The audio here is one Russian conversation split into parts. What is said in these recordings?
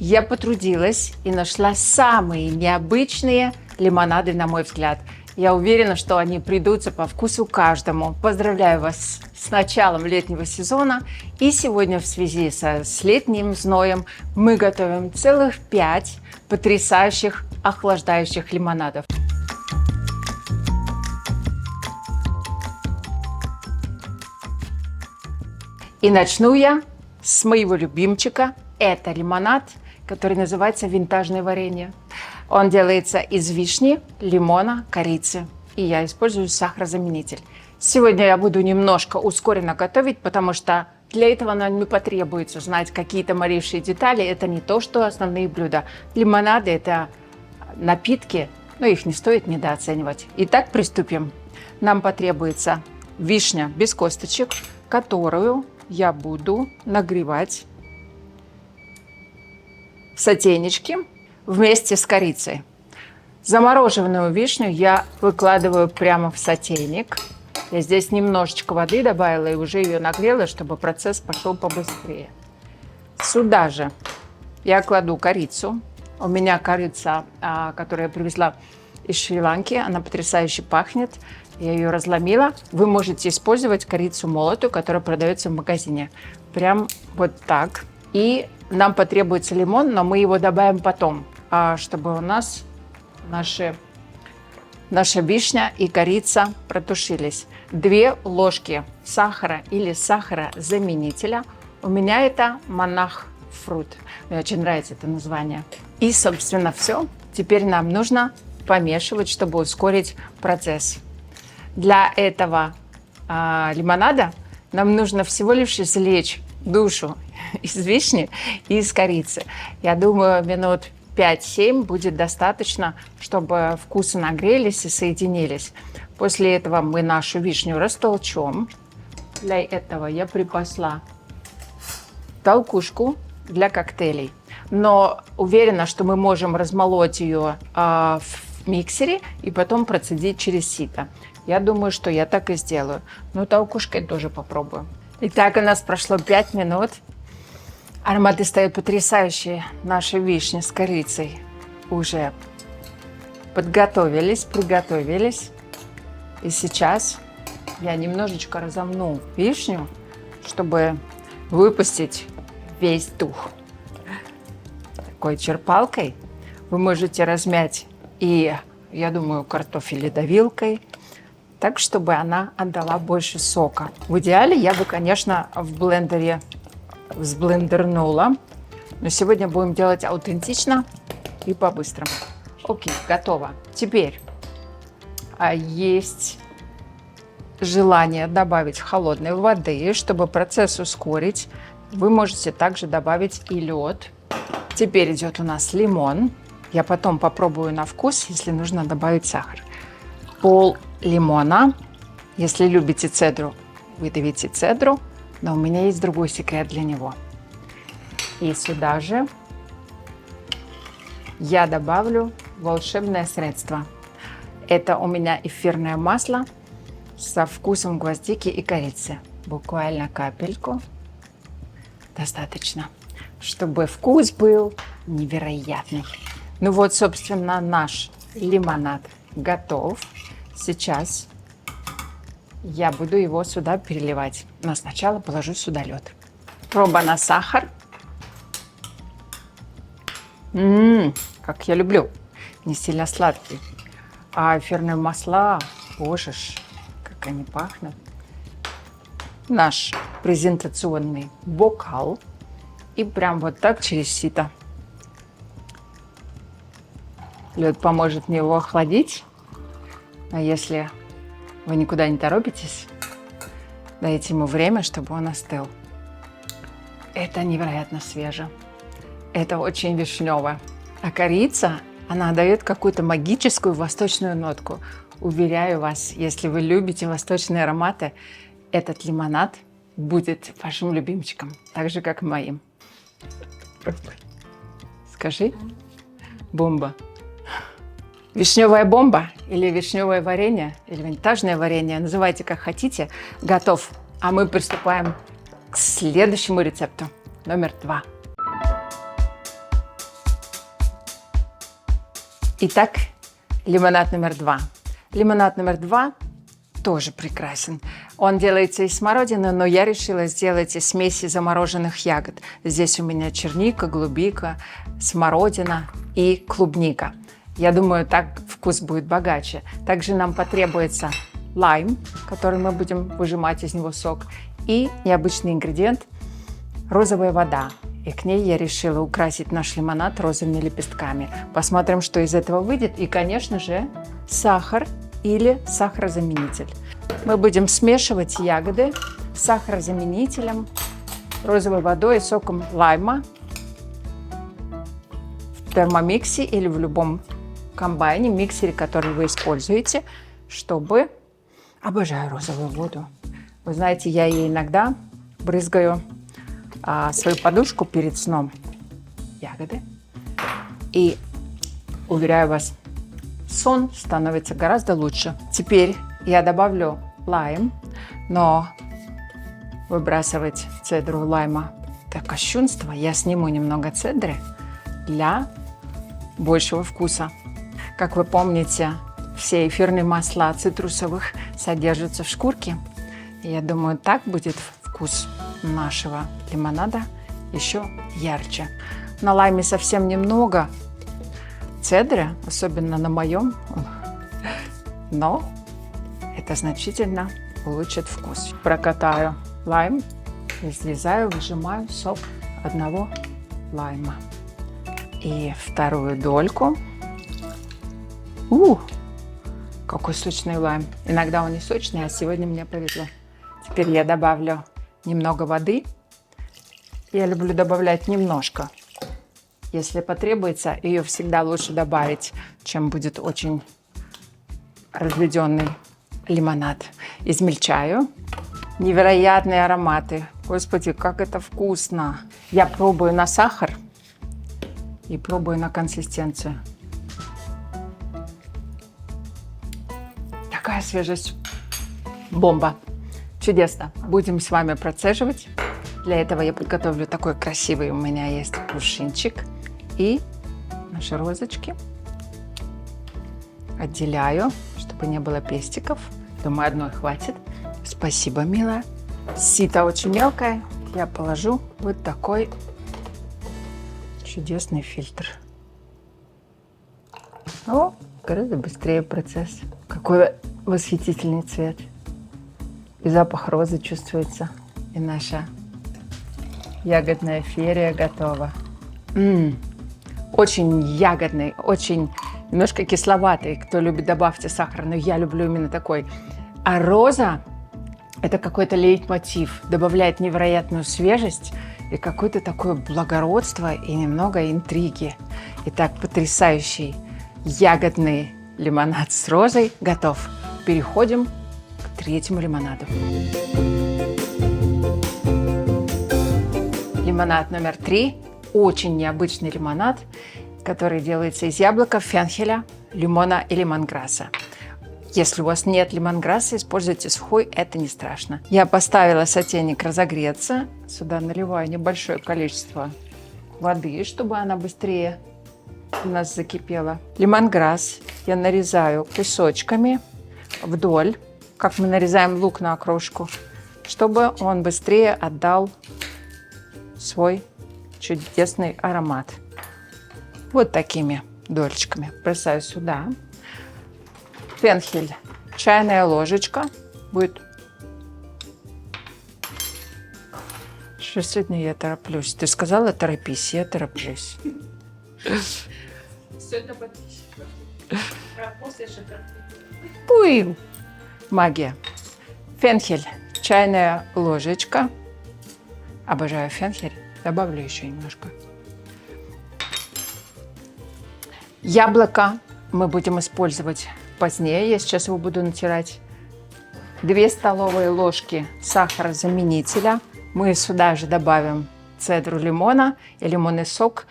Я потрудилась и нашла самые необычные лимонады, на мой взгляд. Я уверена, что они придутся по вкусу каждому. Поздравляю вас с началом летнего сезона. И сегодня в связи с летним зноем мы готовим целых 5 потрясающих охлаждающих лимонадов. И начну я с моего любимчика. Это лимонад, который называется винтажное варенье. Он делается из вишни, лимона, корицы. И я использую сахарозаменитель. Сегодня я буду немножко ускоренно готовить, потому что для этого нам не потребуется знать какие-то малейшие детали. Это не то, что основные блюда. Лимонады – это напитки, но их не стоит недооценивать. Итак, приступим. Нам потребуется вишня без косточек, которую я буду нагревать в сотейничке вместе с корицей. Замороженную вишню я выкладываю прямо в сотейник. Я здесь немножечко воды добавила и уже ее нагрела, чтобы процесс пошел побыстрее. Сюда же я кладу корицу. У меня корица, которую я привезла из Шри-Ланки, она потрясающе пахнет. Я ее разломила. Вы можете использовать корицу молотую, которая продается в магазине. Прям вот так. И нам потребуется лимон, но мы его добавим потом, чтобы у нас наша вишня и корица протушились. 2 ложки сахара или сахарозаменителя. У меня это монах фрут. Мне очень нравится это название. И, собственно, все. Теперь нам нужно помешивать, чтобы ускорить процесс. Для этого лимонада нам нужно всего лишь извлечь душу из вишни и из корицы. Я думаю, минут 5-7 будет достаточно, чтобы вкусы нагрелись и соединились. После этого мы нашу вишню растолчем. Для этого я припасла толкушку для коктейлей. Но уверена, что мы можем размолоть ее в миксере и потом процедить через сито. Я думаю, что я так и сделаю. Но толкушкой тоже попробую. Итак, у нас прошло 5 минут. Ароматы стоят потрясающие. Наши вишни с корицей уже подготовились, приготовились. И сейчас я немножечко разомну вишню, чтобы выпустить весь дух. Такой черпалкой вы можете размять и, я думаю, картофеледовилкой, так, чтобы она отдала больше сока. В идеале я бы, конечно, в блендере взблендернула, но сегодня будем делать аутентично и по-быстрому. Окей, готово. Теперь есть желание добавить холодной воды, чтобы процесс ускорить. Вы можете также добавить и лед. Теперь идет у нас лимон. Я потом попробую на вкус, если нужно добавить сахар. Пол лимона. Если любите цедру, выдавите цедру. Но у меня есть другой секрет для него. И сюда же я добавлю волшебное средство. Это у меня эфирное масло со вкусом гвоздики и корицы. Буквально капельку. Достаточно, чтобы вкус был невероятный. Ну вот, собственно, наш лимонад готов. Сейчас я буду его сюда переливать. Но сначала положу сюда лед. Проба на сахар. Как я люблю. Не сильно сладкий. А эфирные масла, боже ж, как они пахнут. Наш презентационный бокал. И прям вот так через сито. Лед поможет мне его охладить. А если вы никуда не торопитесь, дайте ему время, чтобы он остыл. Это невероятно свеже. Это очень вишнево. А корица, она дает какую-то магическую восточную нотку. Уверяю вас, если вы любите восточные ароматы, этот лимонад будет вашим любимчиком, так же, как и моим. Скажи, бомба. Вишневая бомба или вишневое варенье, или винтажное варенье, называйте как хотите, готов. А мы приступаем к следующему рецепту, номер 2. Итак, лимонад номер 2. Лимонад номер 2 тоже прекрасен. Он делается из смородины, но я решила сделать из смеси замороженных ягод. Здесь у меня черника, голубика, смородина и клубника. Я думаю, так вкус будет богаче. Также нам потребуется лайм, который мы будем выжимать из него сок, и необычный ингредиент – розовая вода. И к ней я решила украсить наш лимонад розовыми лепестками. Посмотрим, что из этого выйдет. И, конечно же, сахар или сахарозаменитель. Мы будем смешивать ягоды с сахарозаменителем, розовой водой и соком лайма в термомиксе или в любом комбайне, миксере, который вы используете, чтобы... Обожаю розовую воду. Вы знаете, я ей иногда брызгаю свою подушку перед сном, ягоды. И, уверяю вас, сон становится гораздо лучше. Теперь я добавлю лайм, но выбрасывать цедру лайма – это кощунство. Я сниму немного цедры для большего вкуса. Как вы помните, все эфирные масла цитрусовых содержатся в шкурке. И я думаю, так будет вкус нашего лимонада еще ярче. На лайме совсем немного цедры, особенно на моем, но это значительно улучшит вкус. Прокатаю лайм, изрезаю, выжимаю сок одного лайма. И вторую дольку. Какой сочный лайм. Иногда он не сочный, а сегодня мне повезло. Теперь я добавлю немного воды. Я люблю добавлять немножко. Если потребуется, ее всегда лучше добавить, чем будет очень разведенный лимонад. Измельчаю. Невероятные ароматы. Господи, как это вкусно. Я пробую на сахар и пробую на консистенцию. Такая свежесть. Бомба. Чудесно. Будем с вами процеживать. Для этого я подготовлю такой красивый у меня есть кувшинчик. И наши розочки отделяю, чтобы не было пестиков. Думаю, одной хватит. Спасибо, милая. Сито очень мелкое. Я положу вот такой чудесный фильтр. О, гораздо быстрее процесс. Какой восхитительный цвет. И запах розы чувствуется. И наша ягодная феерия готова. Очень ягодный, очень немножко кисловатый. Кто любит, добавьте сахар, но я люблю именно такой. А роза – это какой-то лейтмотив. Добавляет невероятную свежесть и какое-то такое благородство и немного интриги. Итак, потрясающий ягодный лимонад с розой готов. Переходим к третьему лимонаду. Лимонад номер 3. Очень необычный лимонад, который делается из яблока, фенхеля, лимона и лемонграсса. Если у вас нет лемонграсса, используйте сухой, это не страшно. Я поставила сотейник разогреться. Сюда наливаю небольшое количество воды, чтобы она быстрее у нас закипела. Лемонграсс я нарезаю кусочками вдоль, как мы нарезаем лук на окрошку, чтобы он быстрее отдал свой чудесный аромат. Вот такими дольчиками бросаю сюда. Фенхель, чайная ложечка будет. Что сегодня я тороплюсь? Ты сказала торопись, я тороплюсь. Сегодня подписчиков. После Пуй! Магия. Фенхель, чайная ложечка. Обожаю фенхель. Добавлю еще немножко. Яблоко мы будем использовать позднее. Я сейчас его буду натирать. 2 столовые ложки сахарозаменителя. Мы сюда же добавим цедру лимона и лимонный сок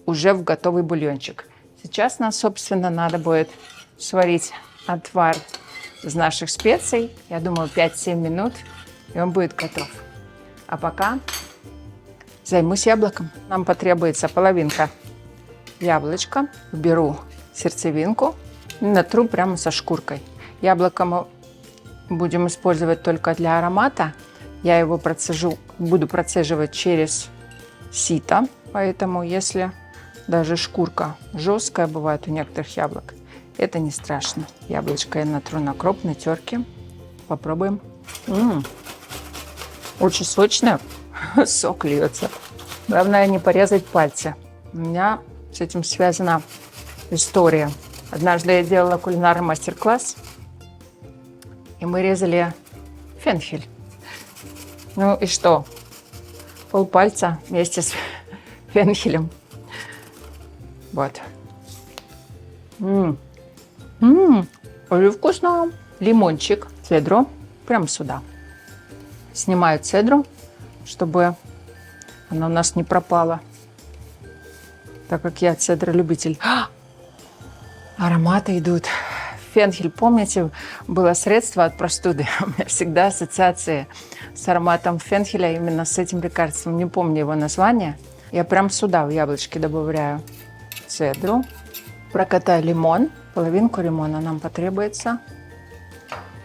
уже в готовый бульончик. Сейчас нам, собственно, надо будет сварить отвар из наших специй. Я думаю, 5-7 минут, и он будет готов. А пока займусь яблоком. Нам потребуется половинка яблочка. Беру сердцевинку и натру прямо со шкуркой. Яблоко мы будем использовать только для аромата. Я его буду процеживать через сито, поэтому если даже шкурка жесткая бывает у некоторых яблок, это не страшно. Яблочко я натру на крупной терке. Попробуем. Очень сочное. Сок льется. Главное не порезать пальцы. У меня с этим связана история. Однажды я делала кулинарный мастер-класс, и мы резали фенхель. Ну и что? Полпальца вместе с фенхелем. Вот. Очень вкусно. Лимончик, цедру, прям сюда. Снимаю цедру, чтобы она у нас не пропала, так как я цедролюбитель. Ароматы идут. Фенхель, помните, было средство от простуды. У меня всегда ассоциации с ароматом фенхеля, именно с этим лекарством. Не помню его название. Я прям сюда в яблочки добавляю цедру. Прокатаю лимон. Половинку лимона нам потребуется.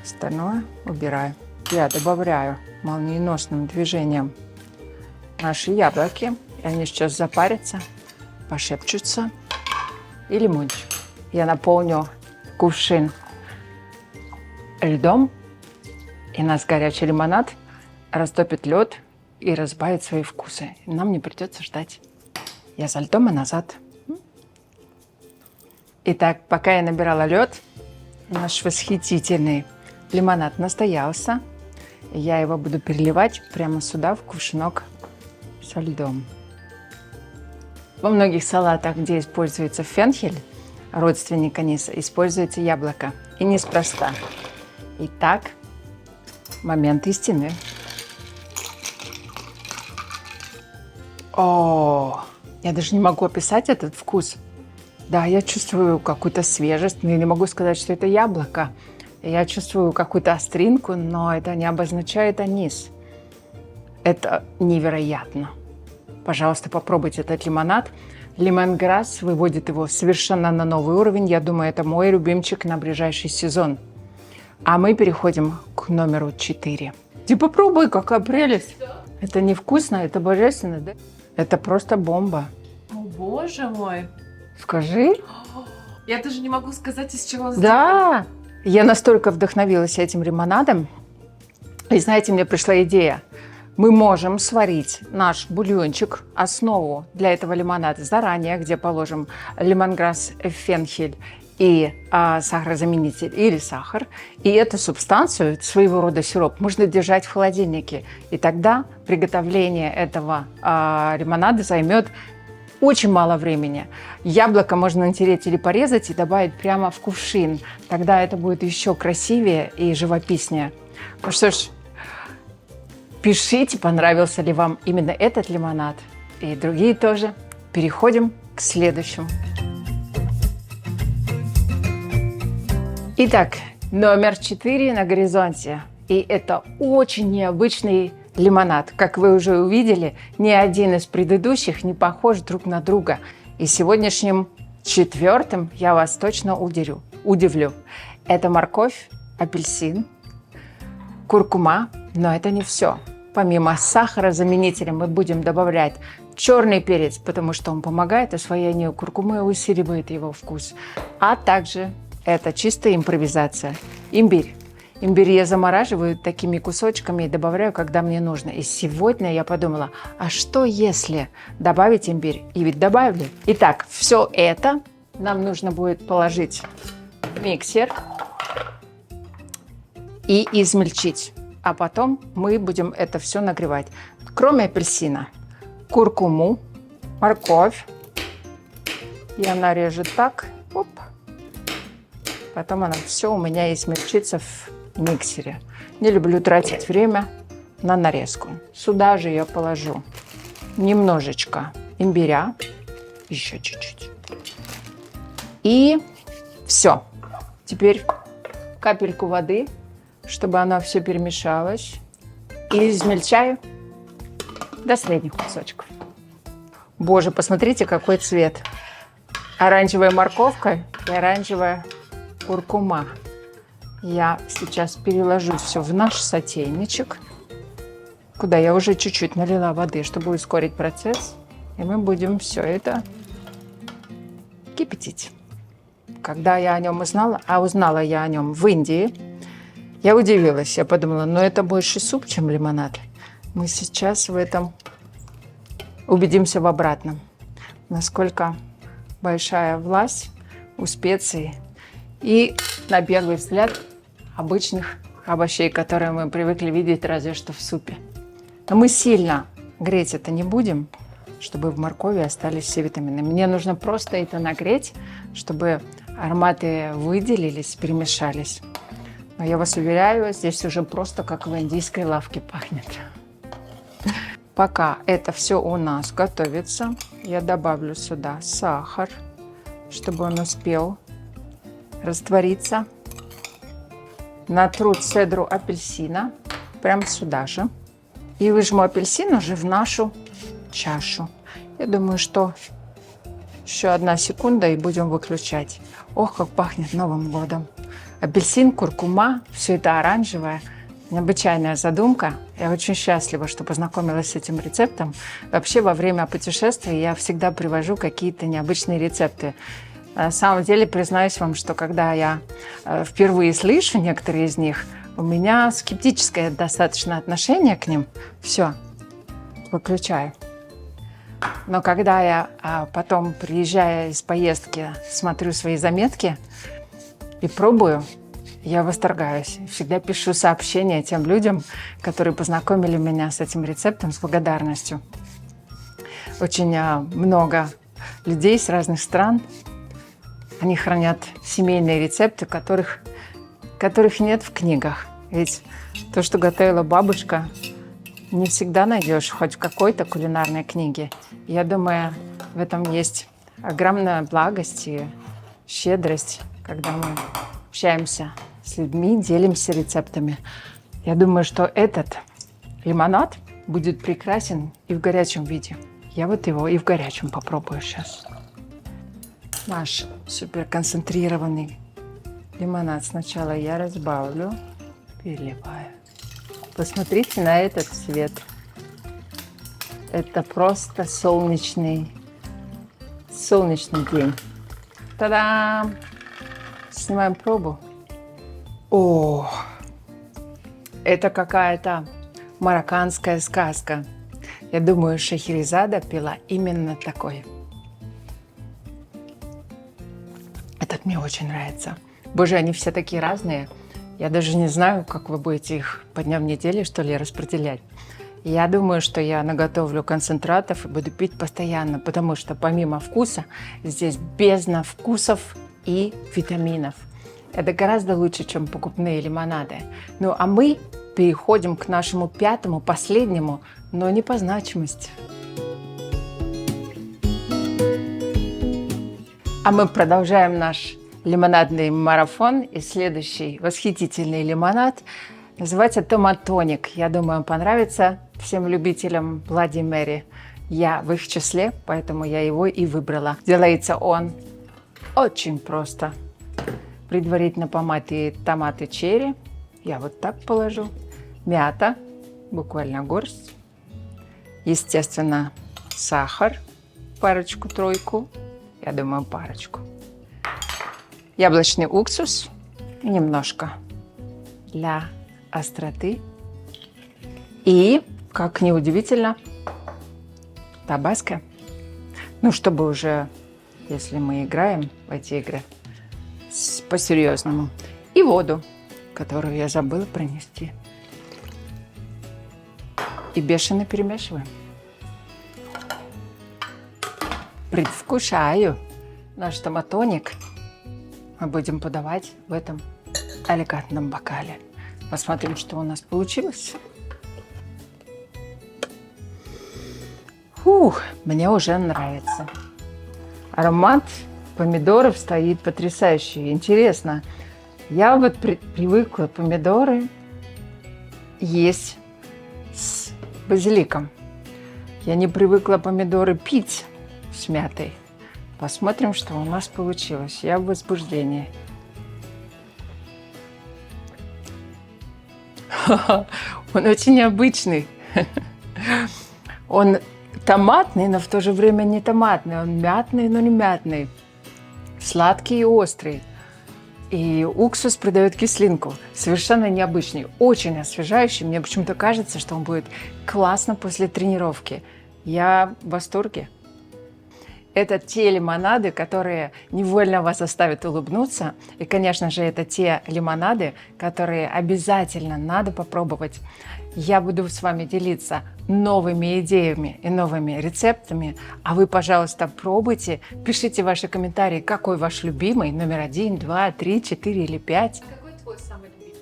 Остальное убираю. Я добавляю молниеносным движением наши яблоки. И они сейчас запарятся, пошепчутся. И лимончик. Я наполню кувшин льдом, и наш горячий лимонад растопит лед и разбавит свои вкусы. И нам не придется ждать. Я за льдом и назад. Итак, пока я набирала лед, наш восхитительный лимонад настоялся. Я его буду переливать прямо сюда, в кувшинок со льдом. Во многих салатах, где используется фенхель, родственник аниса, используется яблоко. И неспроста. Итак, момент истины. О, я даже не могу описать этот вкус. Да, я чувствую какую-то свежесть, но я не могу сказать, что это яблоко. Я чувствую какую-то остринку, но это не обозначает анис. Это невероятно. Пожалуйста, попробуйте этот лимонад. Лемонграсс выводит его совершенно на новый уровень. Я думаю, это мой любимчик на ближайший сезон. А мы переходим к номеру 4. Ты попробуй, какая прелесть. Это невкусно, это божественно, да? Это просто бомба. О, боже мой. Скажи. Я даже не могу сказать, из чего он Да, я настолько вдохновилась этим лимонадом. И знаете, мне пришла идея. Мы можем сварить наш бульончик, основу для этого лимонада заранее, где положим лемонграсс, фенхель и сахарозаменитель или сахар. И эту субстанцию, своего рода сироп, можно держать в холодильнике. И тогда приготовление этого лимонада займет очень мало времени. Яблоко можно натереть или порезать и добавить прямо в кувшин. Тогда это будет еще красивее и живописнее. Ну что ж, пишите, понравился ли вам именно этот лимонад и другие тоже. Переходим к следующему. Итак, номер 4 на горизонте. И это очень необычный лимонад. Как вы уже увидели, ни один из предыдущих не похож друг на друга. И сегодняшним 4 я вас точно удивлю. Это морковь, апельсин, куркума, но это не все. Помимо сахарозаменителя мы будем добавлять черный перец, потому что он помогает освоению куркумы и усиливает его вкус. А также это чистая импровизация. Имбирь. Имбирь я замораживаю такими кусочками и добавляю, когда мне нужно. И сегодня я подумала, а что если добавить имбирь? И ведь добавили. Итак, все это нам нужно будет положить в миксер и измельчить. А потом мы будем это все нагревать. Кроме апельсина, куркуму, морковь. Я нарежу так. Оп. Потом она все у меня измельчится в миксере. Не люблю тратить время на нарезку. Сюда же я положу немножечко имбиря. Еще чуть-чуть. И все. Теперь капельку воды, чтобы оно все перемешалось. И измельчаю до средних кусочков. Боже, посмотрите, какой цвет. оранжевая морковка и оранжевая куркума. Я сейчас переложу все в наш сотейничек, куда я уже чуть-чуть налила воды, чтобы ускорить процесс. И мы будем все это кипятить. Когда я о нем узнала, а узнала я о нем в Индии, я удивилась. Я подумала, ну это больше суп, чем лимонад. Мы сейчас в этом убедимся в обратном. Насколько большая власть у специй и, на первый взгляд, обычных овощей, которые мы привыкли видеть разве что в супе. Но мы сильно греть это не будем, чтобы в моркови остались все витамины. Мне нужно просто это нагреть, чтобы ароматы выделились, перемешались. Но я вас уверяю, здесь уже просто как в индийской лавке пахнет. Пока это все у нас готовится, я добавлю сюда сахар, чтобы он успел раствориться. Натру цедру апельсина прямо сюда же. И выжму апельсин уже в нашу чашу. Я думаю, что еще 1 секунда и будем выключать. Ох, как пахнет Новым годом. Апельсин, куркума, все это оранжевое. Необычайная задумка. Я очень счастлива, что познакомилась с этим рецептом. Вообще, во время путешествий я всегда привожу какие-то необычные рецепты. На самом деле, признаюсь вам, что когда я впервые слышу некоторые из них, у меня скептическое достаточно отношение к ним. Все, выключаю. Но когда я потом, приезжая из поездки, смотрю свои заметки и пробую, я восторгаюсь. Всегда пишу сообщения тем людям, которые познакомили меня с этим рецептом, с благодарностью. Очень много людей с разных стран. Они хранят семейные рецепты, которых нет в книгах. Ведь то, что готовила бабушка, не всегда найдешь хоть в какой-то кулинарной книге. Я думаю, в этом есть огромная благость и щедрость, когда мы общаемся с людьми, делимся рецептами. Я думаю, что этот лимонад будет прекрасен и в горячем виде. Я вот его и в горячем попробую сейчас. Наш суперконцентрированный лимонад сначала я разбавлю, переливаю. Посмотрите на этот цвет. Это просто солнечный день. Та-дам! Снимаем пробу. О, это какая-то марокканская сказка. Я думаю, Шахерезада пила именно такой. Этот мне очень нравится. Боже, они все такие разные. Я даже не знаю, как вы будете их по дням недели, что ли, распределять. Я думаю, что я наготовлю концентратов и буду пить постоянно, потому что помимо вкуса здесь бездна вкусов и витаминов. Это гораздо лучше, чем покупные лимонады. Ну а мы переходим к нашему 5-му, последнему, но не по значимости. А мы продолжаем наш лимонадный марафон. И следующий восхитительный лимонад называется томатоник. Я думаю, он понравится всем любителям Bloody Mary. Я в их числе, поэтому я его и выбрала. Делается он очень просто. Предварительно помытые томаты черри. Я вот так положу. Мята, буквально горсть. Естественно, сахар, парочку-тройку. Я думаю, парочку. Яблочный уксус, немножко для остроты. И, как ни удивительно, табаско. Ну, чтобы уже, если мы играем в эти игры, по-серьезному. И воду, которую я забыла принести. И бешено перемешиваем. Предвкушаю наш томатоник. Мы будем подавать в этом элегантном бокале. Посмотрим, что у нас получилось. Фух, мне уже нравится. Аромат помидоров стоит потрясающий. Интересно, я вот привыкла помидоры есть с базиликом. Я не привыкла помидоры пить с мятой. Посмотрим, что у нас получилось. Я в возбуждении. Он очень необычный. Он томатный, но в то же время не томатный. Он мятный, но не мятный. Сладкий и острый. И уксус придает кислинку. Совершенно необычный. Очень освежающий. Мне почему-то кажется, что он будет классно после тренировки. Я в восторге. Это те лимонады, которые невольно вас заставят улыбнуться. И, конечно же, это те лимонады, которые обязательно надо попробовать. Я буду с вами делиться новыми идеями и новыми рецептами. А вы, пожалуйста, пробуйте. Пишите ваши комментарии, какой ваш любимый. Номер 1, 2, 3, 4 или 5. Какой твой самый любимый?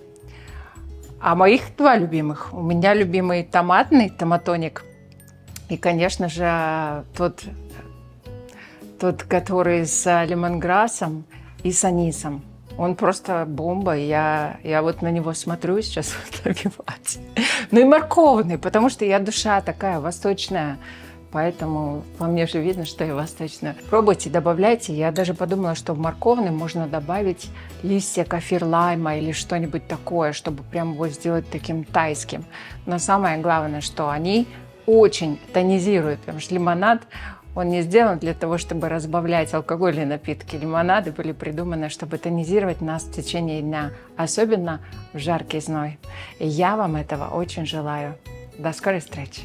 А моих 2 любимых. У меня любимый томатный томатоник. И, конечно же, тот, который с лемонграссом и с анисом. Он просто бомба. Я вот на него смотрю сейчас напивать. Ну и морковный, потому что я душа такая восточная. Поэтому по мне же видно, что я восточная. Пробуйте, добавляйте. Я даже подумала, что в морковный можно добавить листья кафир-лайма или что-нибудь такое, чтобы прям его сделать таким тайским. Но самое главное, что они очень тонизируют, потому что лимонад, он не сделан для того, чтобы разбавлять алкогольные напитки. Лимонады были придуманы, чтобы тонизировать нас в течение дня, особенно в жаркий зной. И я вам этого очень желаю. До скорой встречи!